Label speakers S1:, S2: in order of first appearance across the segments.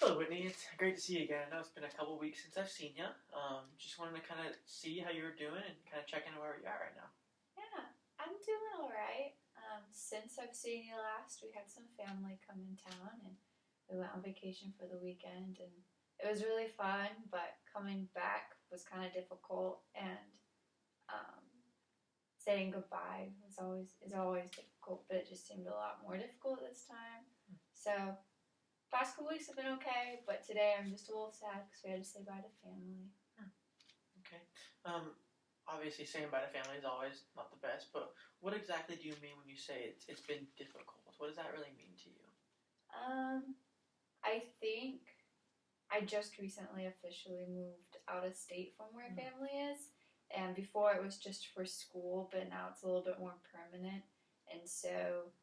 S1: Hello, Whitney. It's great to see you again. I know it's been a couple weeks since I've seen you. Just wanted to kind of see how you were doing and kind of check in where you're at right now.
S2: Yeah, I'm doing all right. Since I've seen you last, we had some family come in town and we went on vacation for the weekend and it was really fun, but coming back was kind of difficult and um, saying goodbye is always difficult, but it just seemed a lot more difficult this time. So past couple weeks have been okay, but today I'm just a little sad because we had to say bye to family.
S1: Okay. Obviously, saying bye to family is always not the best, but what exactly do you mean when you say it's been difficult? What does that really mean to you?
S2: I think I just recently officially moved out of state from where family is. And before it was just for school, but now it's a little bit more permanent. And so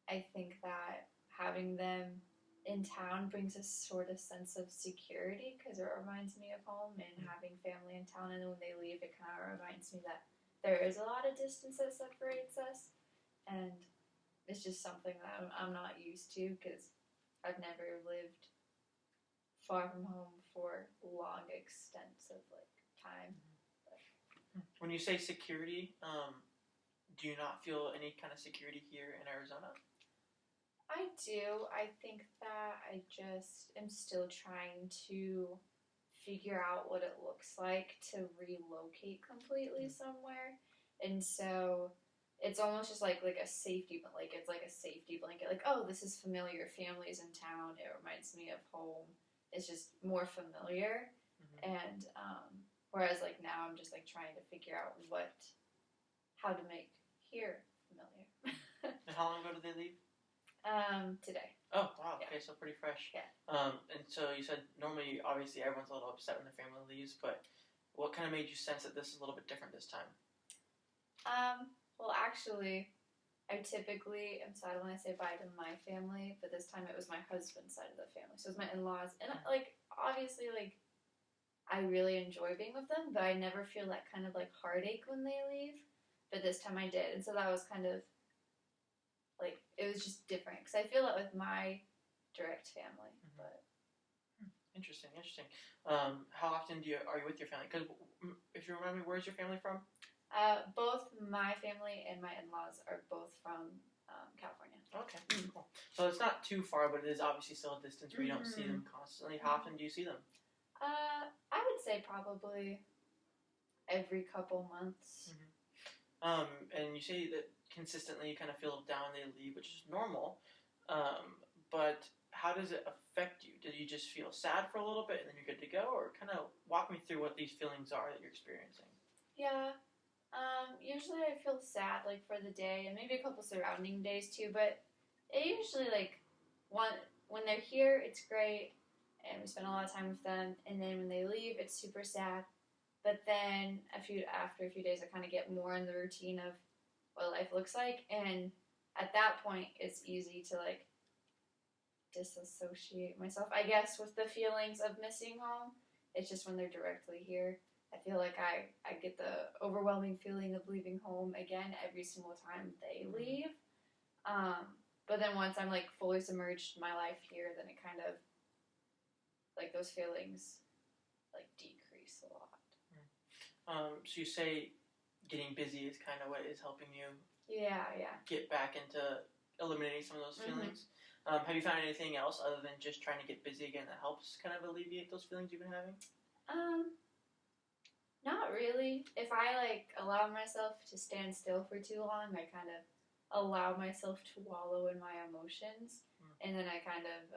S2: I think that having them in town brings a sort of sense of security because it reminds me of home and having family in town. And then when they leave, it kind of reminds me that there is a lot of distance that separates us. And it's just something that I'm not used to because I've never lived far from home for long extents of time.
S1: When you say security, do you not feel any kind of security here in Arizona?
S2: I do. I think that I just am still trying to figure out what it looks like to relocate completely somewhere. And so it's almost just like a safety, but it's like a safety blanket. Like, oh, this is familiar. Family's in town. It reminds me of home. It's just more familiar. And whereas now I'm just trying to figure out how to make here familiar.
S1: And how long ago did they leave?
S2: Today.
S1: Oh, wow.
S2: Yeah.
S1: Okay, so pretty fresh.
S2: Yeah.
S1: And so you said normally, obviously, everyone's a little upset when their family leaves, but what kind of made you sense that this is a little bit different this time?
S2: Well, actually, I typically am sad when I say bye to my family, but this time it was my husband's side of the family. So it was my in-laws. And, obviously, I really enjoy being with them, but I never feel that kind of, heartache when they leave. But this time I did. And so that was kind of, it was just different. Because I feel that with my direct family. But
S1: Interesting. How often are you with your family? Because if you remind me, where's your family from?
S2: both my family and my in-laws are both from California.
S1: Okay, cool. So it's not too far, but it is obviously still a distance where you don't see them constantly. How often do you see them?
S2: I would say probably every couple months.
S1: And you say that consistently you kind of feel down when they leave, which is normal. But how does it affect you? Do you just feel sad for a little bit and then you're good to go? Or kind of walk me through what these feelings are that you're experiencing.
S2: Yeah. Usually I feel sad for the day and maybe a couple surrounding days too, but it usually when they're here it's great and we spend a lot of time with them, and then when they leave it's super sad. But then after a few days I kind of get more in the routine of what life looks like, and at that point it's easy to disassociate myself, I guess, with the feelings of missing home. It's just when they're directly here I feel like I get the overwhelming feeling of leaving home again every single time they leave. But then once I'm fully submerged in my life here, then it kind of those feelings decrease a lot.
S1: So you say getting busy is kind of what is helping you get back into eliminating some of those feelings. Have you found anything else other than just trying to get busy again that helps kind of alleviate those feelings you've been having?
S2: Not really. If I allow myself to stand still for too long, I kind of allow myself to wallow in my emotions, and then I kind of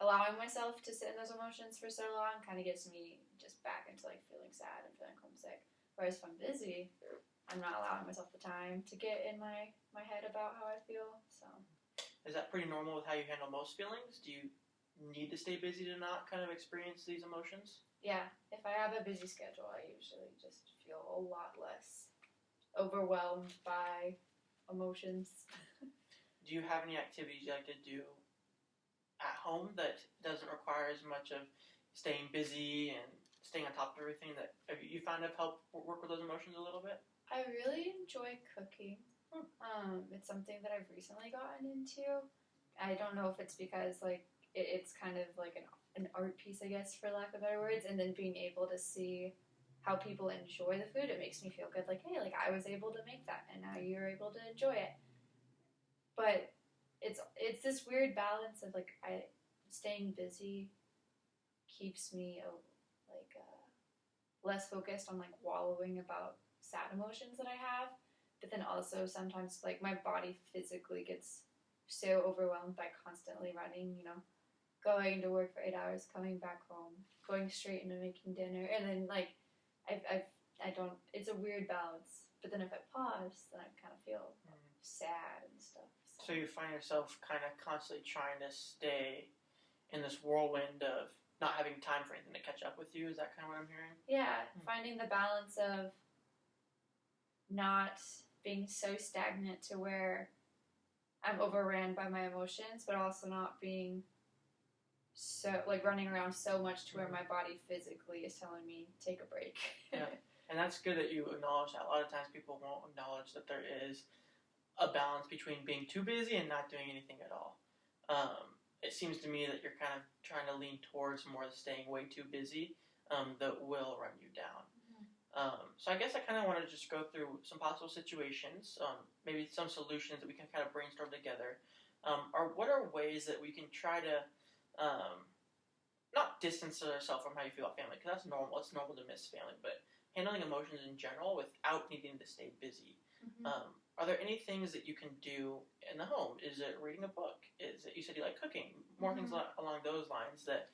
S2: allowing myself to sit in those emotions for so long kind of gets me just back into feeling sad and feeling homesick. Whereas if I'm busy, I'm not allowing myself the time to get in my head about how I feel. So
S1: is that pretty normal with how you handle most feelings? Do you need to stay busy to not kind of experience these emotions?
S2: Yeah, if I have a busy schedule, I usually just feel a lot less overwhelmed by emotions.
S1: Do you have any activities you like to do at home that doesn't require as much of staying busy and staying on top of everything that you find have helped work with those emotions a little bit?
S2: I really enjoy cooking. It's something that I've recently gotten into, I don't know if it's because like it's kind of like an art piece, I guess, for lack of better words, and then being able to see how people enjoy the food, it makes me feel good. Like, hey, like I was able to make that, and now you're able to enjoy it. But it's this weird balance of like staying busy keeps me less focused on like wallowing about sad emotions that I have, but then also sometimes like my body physically gets so overwhelmed by constantly running, going to work for 8 hours, coming back home, going straight into making dinner, and then like I don't. It's a weird balance. But then if I pause, then I kind of feel sad and stuff.
S1: So you find yourself kind of constantly trying to stay in this whirlwind of not having time for anything to catch up with you. Is that kind of what I'm hearing?
S2: Yeah, finding the balance of not being so stagnant to where I'm overran by my emotions, but also not being so like running around so much to where my body physically is telling me take a break.
S1: Yeah, and that's good that you acknowledge that. A lot of times people won't acknowledge that there is a balance between being too busy and not doing anything at all. It seems to me that you're kind of trying to lean towards more staying way too busy that will run you down. So I guess I kind of want to just go through some possible situations, maybe some solutions that we can kind of brainstorm together. Or what are ways that we can try to not distance ourselves from how you feel about family, because that's normal. It's normal to miss family, but handling emotions in general without needing to stay busy. Are there any things that you can do in the home? Is it reading a book? Is it, you said you like cooking? More things along those lines that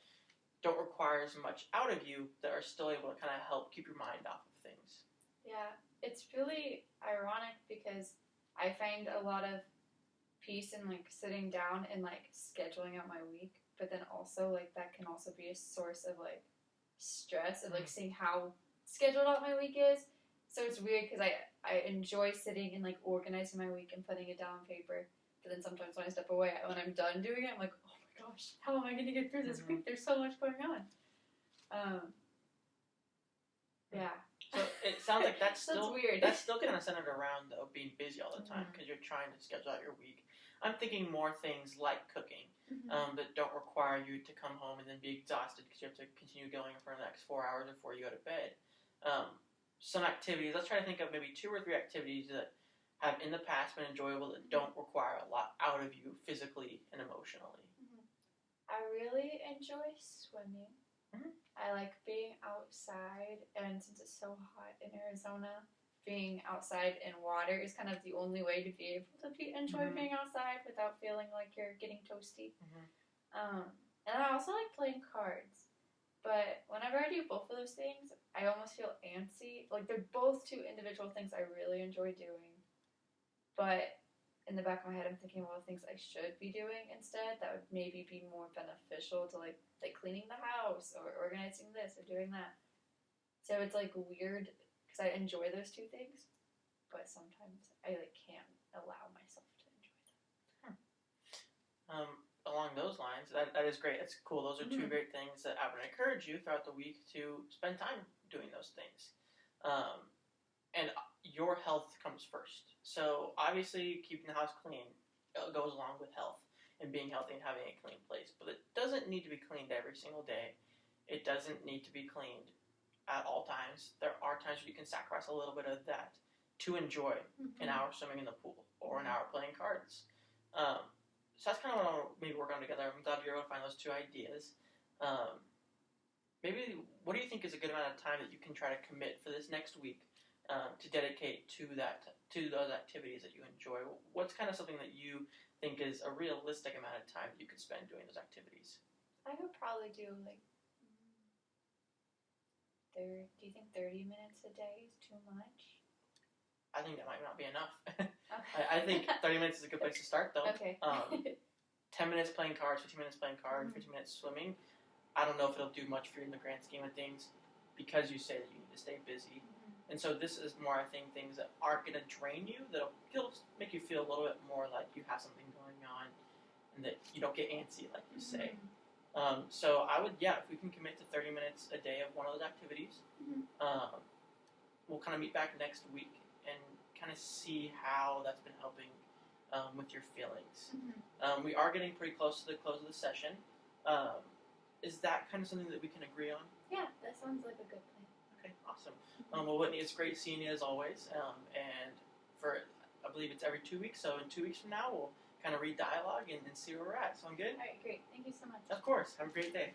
S1: don't require as much out of you that are still able to kind of help keep your mind off of things.
S2: Yeah, it's really ironic because I find a lot of peace in like sitting down and like scheduling out my week, but then also like that can also be a source of like stress of like seeing how scheduled out my week is. So it's weird because I enjoy sitting and like organizing my week and putting it down on paper, but then sometimes when I step away, when I'm done doing it, I'm like, oh my gosh, how am I going to get through this week? There's so much going on. Yeah.
S1: So it sounds like that's still
S2: weird.
S1: That's still kind of centered around though being busy all the time because you're trying to schedule out your week. I'm thinking more things like cooking that don't require you to come home and then be exhausted because you have to continue going for the next 4 hours before you go to bed. Some activities. Let's try to think of maybe 2 or 3 activities that have in the past been enjoyable that don't require a lot out of you physically and emotionally.
S2: I really enjoy swimming. I like being outside, and since it's so hot in Arizona, being outside in water is kind of the only way to be able to enjoy being outside without feeling like you're getting toasty. And I also like playing cards. But whenever I do both of those things, I almost feel antsy. Like, they're both 2 individual things I really enjoy doing. But in the back of my head, I'm thinking of all the things I should be doing instead that would maybe be more beneficial to, like cleaning the house or organizing this or doing that. So it's, like, weird because I enjoy those 2 things. But sometimes I, like, can't allow myself to enjoy them.
S1: Along those lines, that is great. That's cool. Those are 2 great things that I would encourage you throughout the week to spend time doing those things. And your health comes first. So obviously keeping the house clean goes along with health and being healthy and having a clean place. But it doesn't need to be cleaned every single day. It doesn't need to be cleaned at all times. There are times where you can sacrifice a little bit of that to enjoy an hour swimming in the pool or an hour playing cards. So that's kind of what I want to maybe work on together. I'm glad you're able to find those 2 ideas. Maybe what do you think is a good amount of time that you can try to commit for this next week to dedicate to those activities that you enjoy? What's kind of something that you think is a realistic amount of time that you could spend doing those activities?
S2: I could probably do like do you think 30 minutes a day is too much?
S1: I think that might not be enough.
S2: Okay.
S1: I think 30 minutes is a good place to start, though.
S2: Okay.
S1: 10 minutes playing cards, 15 minutes playing cards, 15 minutes swimming. I don't know if it'll do much for you in the grand scheme of things because you say that you need to stay busy. And so this is more, I think, things that aren't going to drain you, that'll make you feel a little bit more like you have something going on and that you don't get antsy, like you say. So I would, if we can commit to 30 minutes a day of one of those activities, we'll kind of meet back next week and kind of see how that's been helping with your feelings. We are getting pretty close to the close of the session. Is that kind of something that we can agree on?
S2: Yeah, that sounds like a good plan.
S1: Okay, awesome. Well, Whitney, it's great seeing you as always. And I believe it's every 2 weeks. So in 2 weeks from now, we'll kind of read dialogue and see where we're at. Sound good?
S2: All right, great. Thank you so much.
S1: Of course. Have a great day.